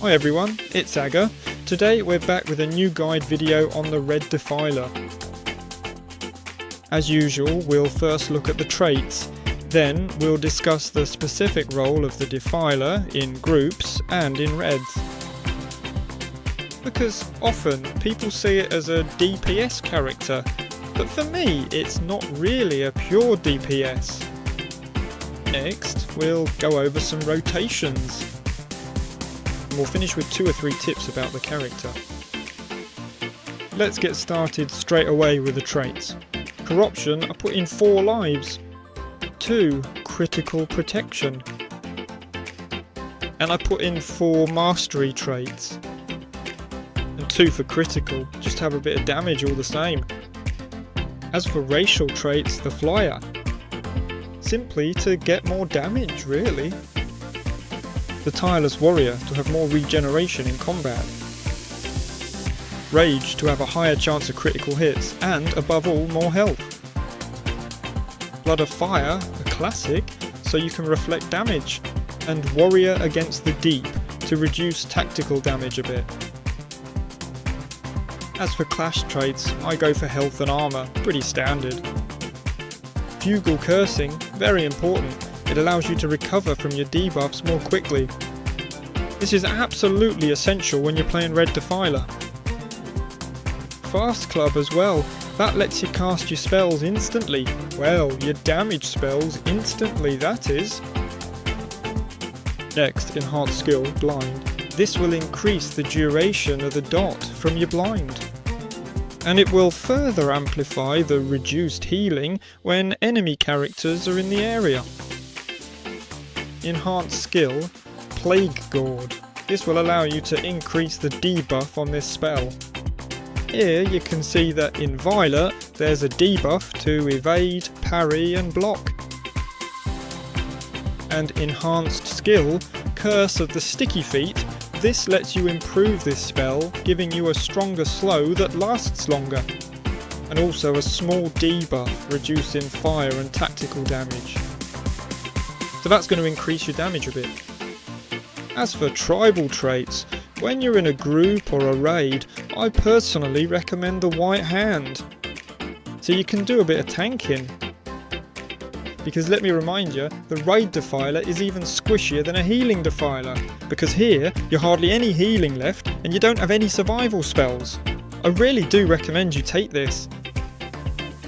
Hi everyone, it's Aga. Today we're back with a new guide video on the Red Defiler. As usual, we'll first look at the traits, then we'll discuss the specific role of the Defiler in groups and in raids. Because often people see it as a DPS character, but for me it's not really a pure DPS. Next, we'll go over some rotations. We'll finish with 2 or 3 tips about the character. Let's get started straight away with the traits. Corruption, I put in 4 lives. 2 critical protection. And I put in 4 mastery traits. And 2 for critical, just have a bit of damage all the same. As for racial traits, the flyer. Simply to get more damage, really. The tireless warrior to have more regeneration in combat. Rage to have a higher chance of critical hits and, above all, more health. Blood of fire, a classic, so you can reflect damage. And warrior against the deep to reduce tactical damage a bit. As for clash traits, I go for health and armour, pretty standard. Fugal cursing, very important. It allows you to recover from your debuffs more quickly. This is absolutely essential when you're playing Red Defiler. Fast Club as well, that lets you cast your spells instantly. Well, your damage spells instantly, that is. Next, Enhanced Skill, Blind. This will increase the duration of the dot from your blind. And it will further amplify the reduced healing when enemy characters are in the area. Enhanced Skill, Plague Gourd. This will allow you to increase the debuff on this spell. Here you can see that in Violet there's a debuff to evade, parry and block. And Enhanced Skill, Curse of the Sticky Feet. This lets you improve this spell, giving you a stronger slow that lasts longer. And also a small debuff, reducing fire and tactical damage. So that's going to increase your damage a bit. As for tribal traits, when you're in a group or a raid, I personally recommend the White Hand. So you can do a bit of tanking. Because let me remind you, the Raid Defiler is even squishier than a Healing Defiler. Because here, you're hardly any healing left and you don't have any survival spells. I really do recommend you take this.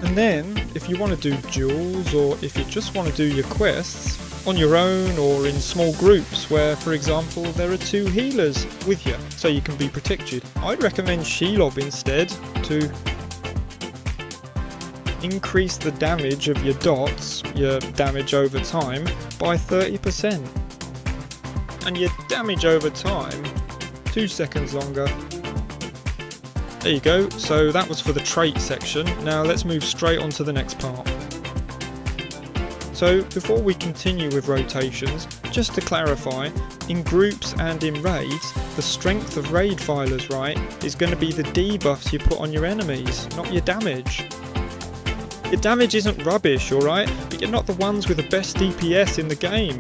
And then, if you want to do duels or if you just want to do your quests, on your own or in small groups where, for example, there are 2 healers with you so you can be protected, I'd recommend Shelob instead to increase the damage of your dots, your damage over time, by 30%. And your damage over time, 2 seconds longer. There you go, so that was for the trait section. Now let's move straight on to the next part. So before we continue with rotations, just to clarify, in groups and in raids, the strength of raid filers, right, is going to be the debuffs you put on your enemies, not your damage. Your damage isn't rubbish, alright, but you're not the ones with the best DPS in the game.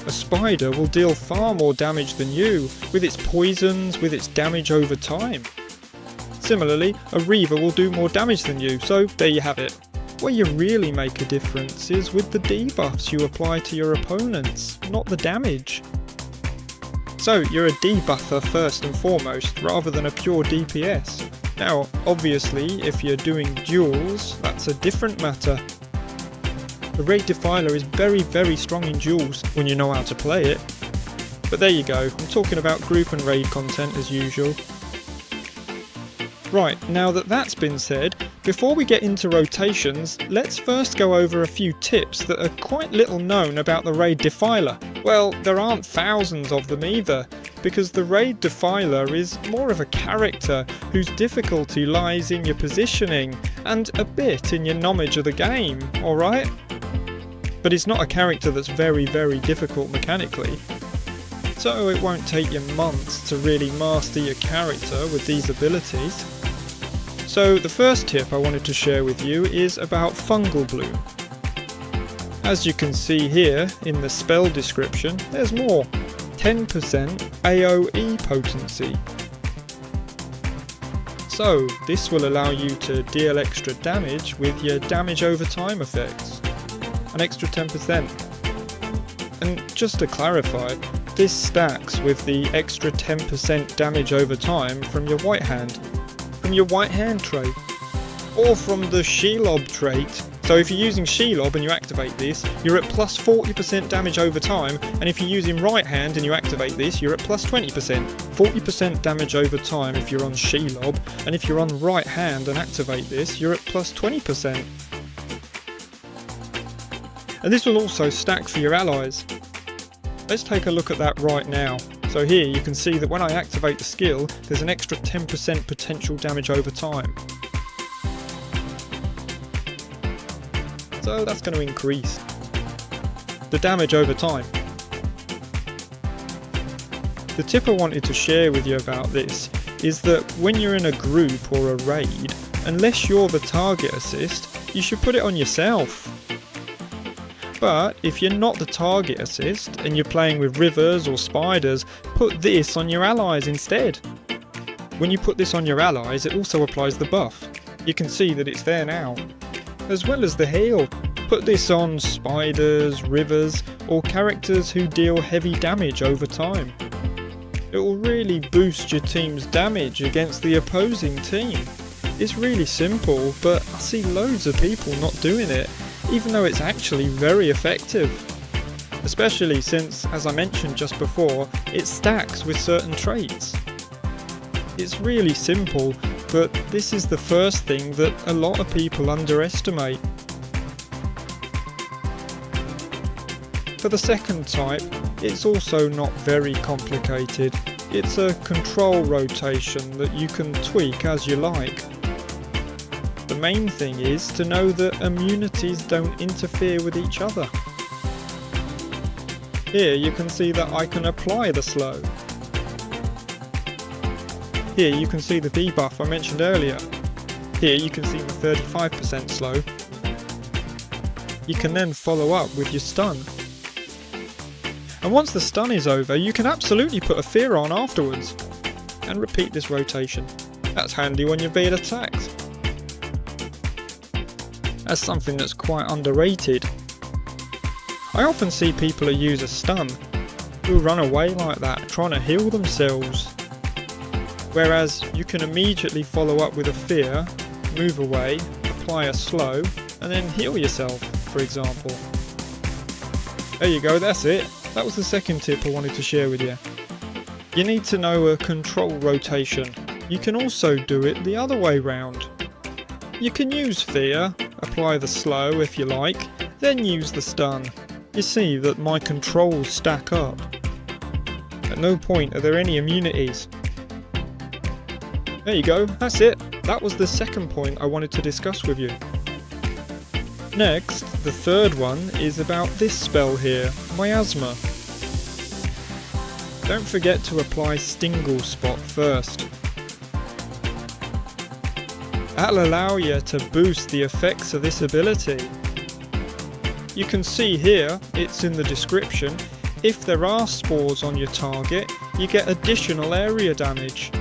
A spider will deal far more damage than you, with its poisons, with its damage over time. Similarly, a reaver will do more damage than you, so there you have it. Where you really make a difference is with the debuffs you apply to your opponents, not the damage. So you're a debuffer first and foremost, rather than a pure DPS. Now, obviously, if you're doing duels, that's a different matter. The Raid Defiler is very strong in duels when you know how to play it. But there you go, I'm talking about group and raid content as usual. Right, now that that's been said, before we get into rotations, let's first go over a few tips that are quite little known about the Raid Defiler. Well, there aren't thousands of them either, because the Raid Defiler is more of a character whose difficulty lies in your positioning and a bit in your knowledge of the game, alright? But it's not a character that's very difficult mechanically. So it won't take you months to really master your character with these abilities. So the first tip I wanted to share with you is about Fungal Bloom. As you can see here in the spell description, there's more. 10% AoE potency. So this will allow you to deal extra damage with your damage over time effects. An extra 10%. And just to clarify, this stacks with the extra 10% damage over time from your white hand trait, or from the Shelob trait. So if you're using Shelob and you activate this, you're at plus 40% damage over time, and if you're using right hand and you activate this, you're at plus 20%. 40% damage over time if you're on Shelob, and if you're on right hand and activate this, you're at plus 20%. And this will also stack for your allies. Let's take a look at that right now. So here you can see that when I activate the skill, there's an extra 10% potential damage over time. So that's going to increase the damage over time. The tip I wanted to share with you about this is that when you're in a group or a raid, unless you're the target assist, you should put it on yourself. But if you're not the target assist and you're playing with rivers or spiders, put this on your allies instead. When you put this on your allies, it also applies the buff. You can see that it's there now. As well as the heal. Put this on spiders, rivers, or characters who deal heavy damage over time. It will really boost your team's damage against the opposing team. It's really simple, but I see loads of people not doing it, even though it's actually very effective. Especially since, as I mentioned just before, it stacks with certain traits. It's really simple, but this is the first thing that a lot of people underestimate. For the second type, it's also not very complicated. It's a control rotation that you can tweak as you like. The main thing is to know that immunities don't interfere with each other. Here you can see that I can apply the slow. Here you can see the debuff I mentioned earlier. Here you can see the 35% slow. You can then follow up with your stun. And once the stun is over, you can absolutely put a fear on afterwards. And repeat this rotation. That's handy when you're being attacked. That's something that's quite underrated. I often see people who use a stun, who run away like that, trying to heal themselves. Whereas you can immediately follow up with a fear, move away, apply a slow, and then heal yourself, for example. There you go, that's it. That was the second tip I wanted to share with you. You need to know a control rotation. You can also do it the other way round. You can use fear, apply the slow if you like, then use the stun. You see that my controls stack up. At no point are there any immunities. There you go, that's it. That was the second point I wanted to discuss with you. Next, the third one is about this spell here, Miasma. Don't forget to apply Stingle Spot first. That'll allow you to boost the effects of this ability. You can see here, it's in the description, if there are spores on your target, you get additional area damage.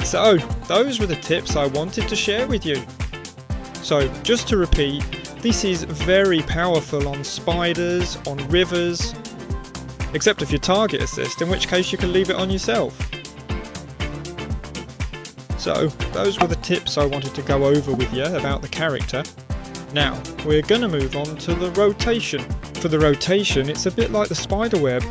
So, those were the tips I wanted to share with you. So, just to repeat, this is very powerful on spiders, on rivers, except if you're target assist, in which case you can leave it on yourself. So, those were the tips I wanted to go over with you about the character. Now, we're going to move on to the rotation. For the rotation, it's a bit like the spiderweb.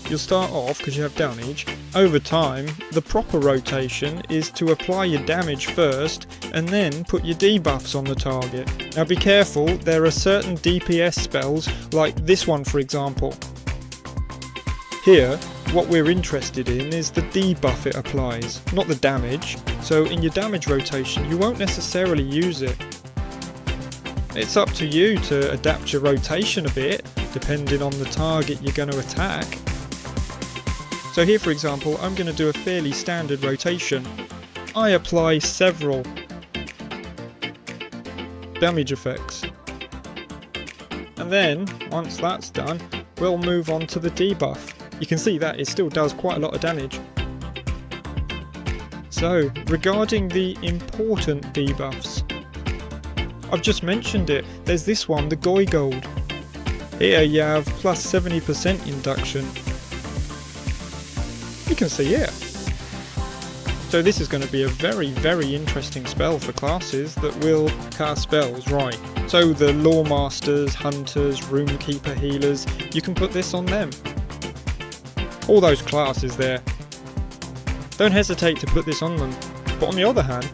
You'll start off, because you have damage. Over time, the proper rotation is to apply your damage first, and then put your debuffs on the target. Now be careful, there are certain DPS spells, like this one for example. Here, what we're interested in is the debuff it applies, not the damage. So in your damage rotation, you won't necessarily use it. It's up to you to adapt your rotation a bit, depending on the target you're going to attack. So here for example, I'm going to do a fairly standard rotation. I apply several damage effects. And then, once that's done, we'll move on to the debuff. You can see that it still does quite a lot of damage. So, regarding the important debuffs, I've just mentioned it, there's this one, the Goy Gold. Here you have plus 70% induction. You can see it. So this is going to be a very, very interesting spell for classes that will cast spells right. So the Lawmasters, Hunters, Roomkeeper, Healers, you can put this on them. All those classes there. Don't hesitate to put this on them. But on the other hand,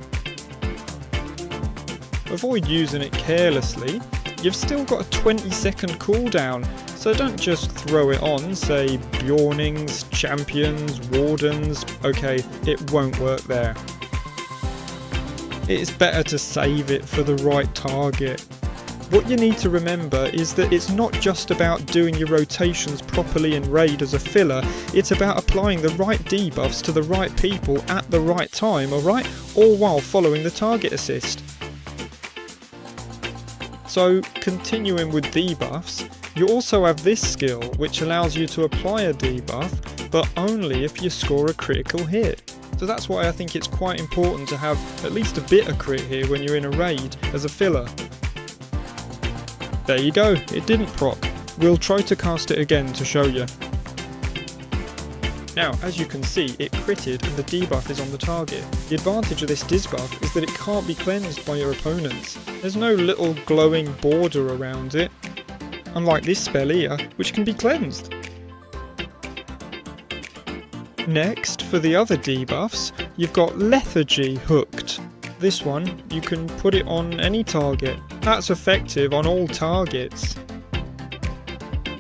avoid using it carelessly. You've still got a 20-second cooldown, so don't just throw it on, say Bjornings, Champions, Wardens. Okay, it won't work there. It's better to save it for the right target. What you need to remember is that it's not just about doing your rotations properly in raid as a filler, it's about applying the right debuffs to the right people at the right time, alright? All while following the target assist. So, continuing with debuffs, you also have this skill which allows you to apply a debuff, but only if you score a critical hit. So that's why I think it's quite important to have at least a bit of crit here when you're in a raid as a filler. There you go, it didn't proc. We'll try to cast it again to show you. Now, as you can see, it critted and the debuff is on the target. The advantage of this disbuff is that it can't be cleansed by your opponents. There's no little glowing border around it, unlike this spell here, which can be cleansed. Next, for the other debuffs, you've got Lethargy hooked. This one, you can put it on any target. That's effective on all targets.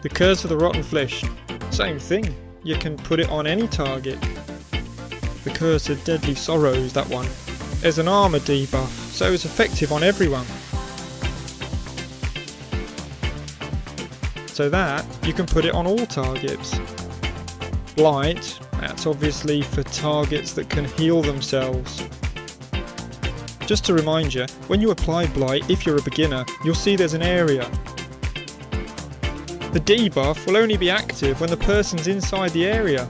The Curse of the Rotten Flesh, same thing. You can put it on any target. The Curse of Deadly Sorrows, that one. There's an armor debuff, so it's effective on everyone. So that, you can put it on all targets. Blight, that's obviously for targets that can heal themselves. Just to remind you, when you apply Blight, if you're a beginner, you'll see there's an area. The debuff will only be active when the person's inside the area.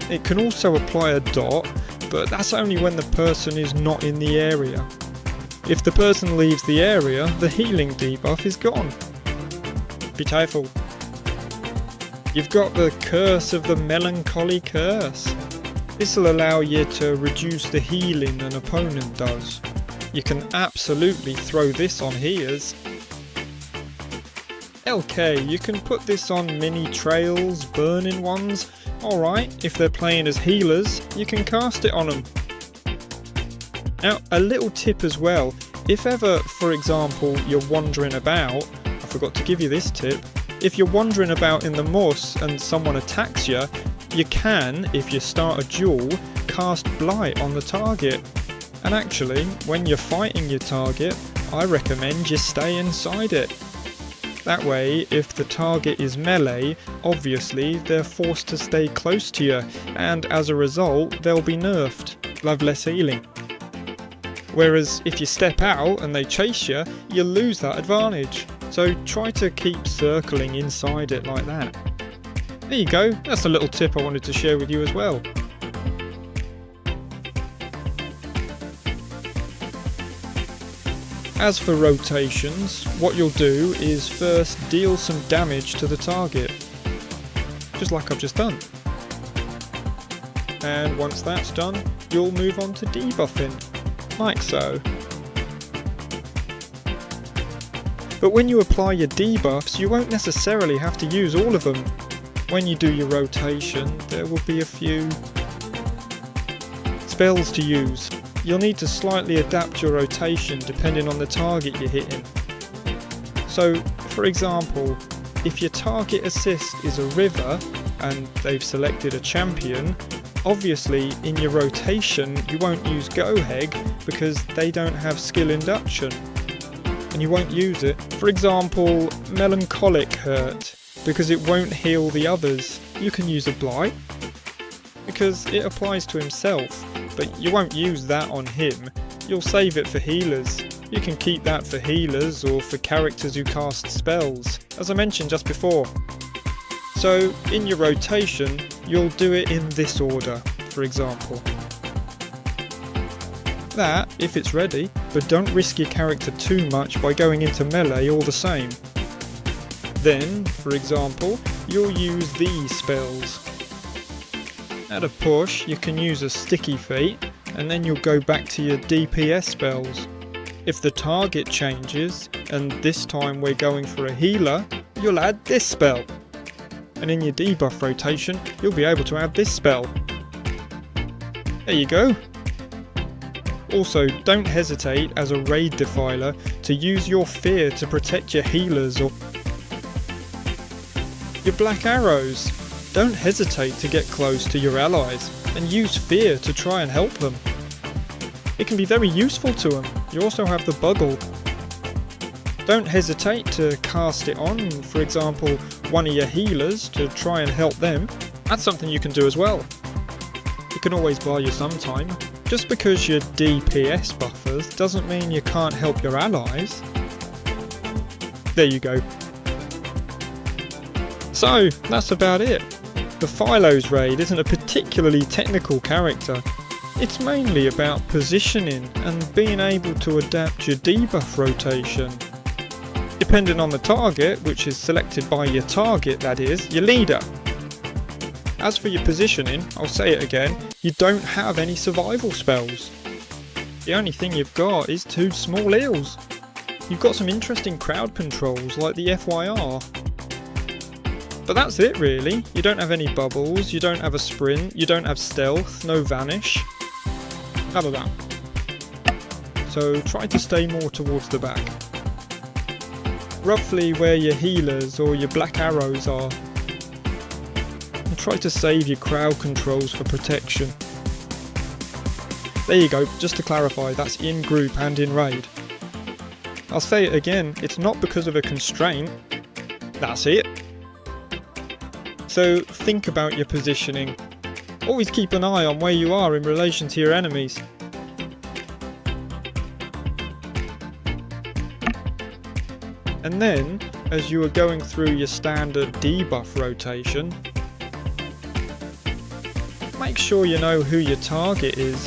It can also apply a dot, but that's only when the person is not in the area. If the person leaves the area, the healing debuff is gone. Be careful. You've got the Curse of the Melancholy Curse. This will allow you to reduce the healing an opponent does. You can absolutely throw this on healers. LK, you can put this on mini trails, burning ones. Alright, if they're playing as healers, you can cast it on them. Now, a little tip as well, if ever, for example, you're wandering about, I forgot to give you this tip, if you're wandering about in the moss and someone attacks you, you can, if you start a duel, cast Blight on the target. And actually, when you're fighting your target, I recommend you stay inside it. That way, if the target is melee, obviously they're forced to stay close to you, and as a result, they'll be nerfed, they'll have less healing. Whereas if you step out and they chase you, you lose that advantage. So try to keep circling inside it like that. There you go, that's a little tip I wanted to share with you as well. As for rotations, what you'll do is first deal some damage to the target, just like I've just done. And once that's done, you'll move on to debuffing, like so. But when you apply your debuffs, you won't necessarily have to use all of them. When you do your rotation, there will be a few spells to use. You'll need to slightly adapt your rotation depending on the target you're hitting. So, for example, if your target assist is a river and they've selected a champion, obviously in your rotation you won't use Goheg because they don't have skill induction. And you won't use it. For example, Melancholic Hurt, because it won't heal the others. You can use a Blight, because it applies to himself, but you won't use that on him. You'll save it for healers. You can keep that for healers or for characters who cast spells, as I mentioned just before. So in your rotation, you'll do it in this order, for example. That, if it's ready, but don't risk your character too much by going into melee all the same. Then, for example, you'll use these spells. At a push, you can use a sticky feat, and then you'll go back to your DPS spells. If the target changes, and this time we're going for a healer, you'll add this spell. And in your debuff rotation, you'll be able to add this spell. There you go. Also, don't hesitate as a Red Defiler to use your fear to protect your healers or your black arrows. Don't hesitate to get close to your allies and use fear to try and help them. It can be very useful to them. You also have the Buggle. Don't hesitate to cast it on, for example, one of your healers to try and help them. That's something you can do as well. It can always buy you some time. Just because you're DPS buffers doesn't mean you can't help your allies. There you go. So, that's about it. The Philo's raid isn't a particularly technical character. It's mainly about positioning and being able to adapt your debuff rotation. Depending on the target, which is selected by your target, that is, your leader. As for your positioning, I'll say it again, you don't have any survival spells. The only thing you've got is 2 small eels. You've got some interesting crowd controls like the FYR. But that's it really. You don't have any bubbles, you don't have a sprint, you don't have stealth, no vanish. None of that. So try to stay more towards the back. Roughly where your healers or your black arrows are. And try to save your crowd controls for protection. There you go, just to clarify, that's in group and in raid. I'll say it again, it's not because of a constraint, that's it. So think about your positioning. Always keep an eye on where you are in relation to your enemies. And then, as you are going through your standard debuff rotation, make sure you know who your target is.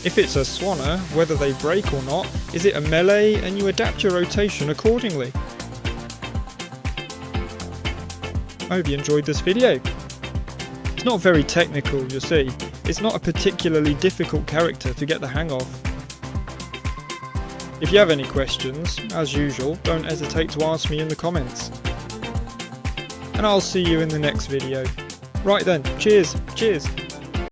If it's a Swanner, whether they break or not, is it a melee, and you adapt your rotation accordingly. I hope you enjoyed this video. It's not very technical, you'll see. It's not a particularly difficult character to get the hang of. If you have any questions, as usual, don't hesitate to ask me in the comments. And I'll see you in the next video. Right then, cheers, cheers.